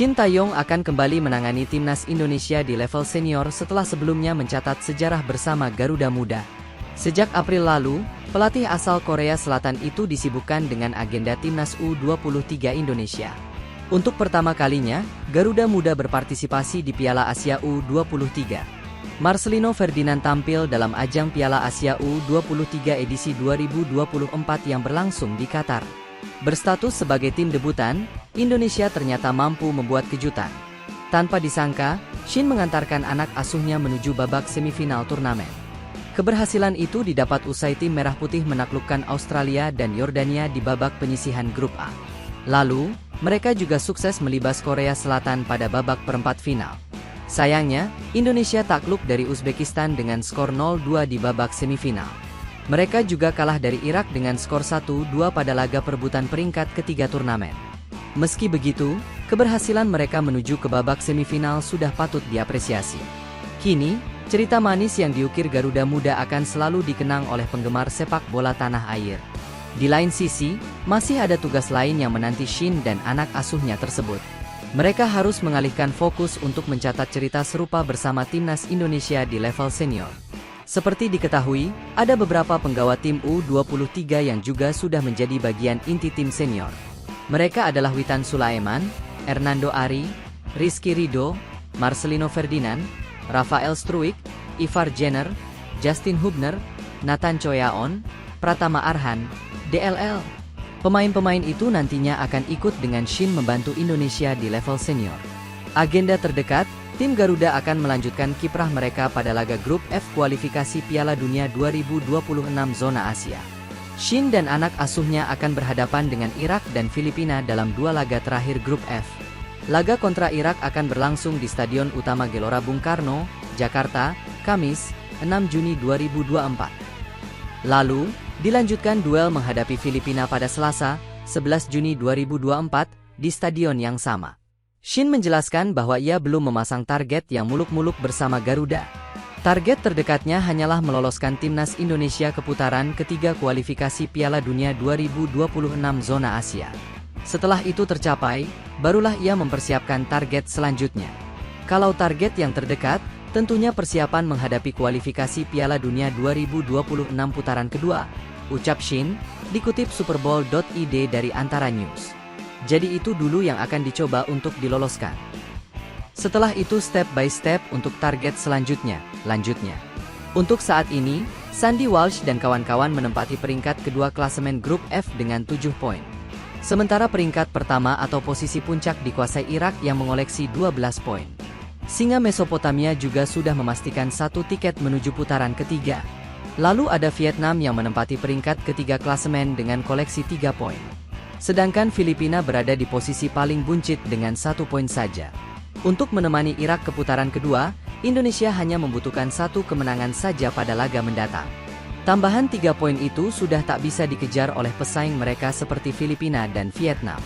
Shin Tae-yong akan kembali menangani timnas Indonesia di level senior setelah sebelumnya mencatat sejarah bersama Garuda Muda. Sejak April lalu, pelatih asal Korea Selatan itu disibukkan dengan agenda timnas U23 Indonesia. Untuk pertama kalinya, Garuda Muda berpartisipasi di Piala Asia U23. Marcelino Ferdinand tampil dalam ajang Piala Asia U23 edisi 2024 yang berlangsung di Qatar. Berstatus sebagai tim debutan, Indonesia ternyata mampu membuat kejutan. Tanpa disangka, Shin mengantarkan anak asuhnya menuju babak semifinal turnamen. Keberhasilan itu didapat usai tim Merah Putih menaklukkan Australia dan Yordania di babak penyisihan grup A. Lalu, mereka juga sukses melibas Korea Selatan pada babak perempat final. Sayangnya, Indonesia takluk dari Uzbekistan dengan skor 0-2 di babak semifinal. Mereka juga kalah dari Irak dengan skor 1-2 pada laga perebutan peringkat ketiga turnamen. Meski begitu, keberhasilan mereka menuju ke babak semifinal sudah patut diapresiasi. Kini, cerita manis yang diukir Garuda Muda akan selalu dikenang oleh penggemar sepak bola tanah air. Di lain sisi, masih ada tugas lain yang menanti Shin dan anak asuhnya tersebut. Mereka harus mengalihkan fokus untuk mencatat cerita serupa bersama timnas Indonesia di level senior. Seperti diketahui, ada beberapa penggawa tim U23 yang juga sudah menjadi bagian inti tim senior. Mereka adalah Witan Sulaiman, Hernando Ari, Rizky Ridho, Marcelino Ferdinand, Rafael Struijk, Ivar Jenner, Justin Hubner, Nathan Choyaon, Pratama Arhan, DLL. Pemain-pemain itu nantinya akan ikut dengan Shin membantu Indonesia di level senior. Agenda terdekat, tim Garuda akan melanjutkan kiprah mereka pada laga grup F kualifikasi Piala Dunia 2026 zona Asia. Shin dan anak asuhnya akan berhadapan dengan Irak dan Filipina dalam dua laga terakhir grup F. Laga kontra Irak akan berlangsung di Stadion Utama Gelora Bung Karno, Jakarta, Kamis, 6 Juni 2024. Lalu, dilanjutkan duel menghadapi Filipina pada Selasa, 11 Juni 2024, di stadion yang sama. Shin menjelaskan bahwa ia belum memasang target yang muluk-muluk bersama Garuda. Target terdekatnya hanyalah meloloskan timnas Indonesia ke putaran ketiga kualifikasi Piala Dunia 2026 zona Asia. Setelah itu tercapai, barulah ia mempersiapkan target selanjutnya. Kalau target yang terdekat, tentunya persiapan menghadapi kualifikasi Piala Dunia 2026 putaran kedua, ucap Shin, dikutip superbowl.id dari Antara News. Jadi itu dulu yang akan dicoba untuk diloloskan. Setelah itu step by step untuk target selanjutnya. Untuk saat ini, Sandy Walsh dan kawan-kawan menempati peringkat kedua klasemen grup F dengan 7 poin. Sementara peringkat pertama atau posisi puncak dikuasai Irak yang mengoleksi 12 poin. Singa Mesopotamia juga sudah memastikan 1 tiket menuju putaran ketiga. Lalu ada Vietnam yang menempati peringkat ketiga klasemen dengan koleksi 3 poin. Sedangkan Filipina berada di posisi paling buncit dengan 1 poin saja. Untuk menemani Irak ke putaran kedua, Indonesia hanya membutuhkan 1 kemenangan saja pada laga mendatang. Tambahan 3 poin itu sudah tak bisa dikejar oleh pesaing mereka seperti Filipina dan Vietnam.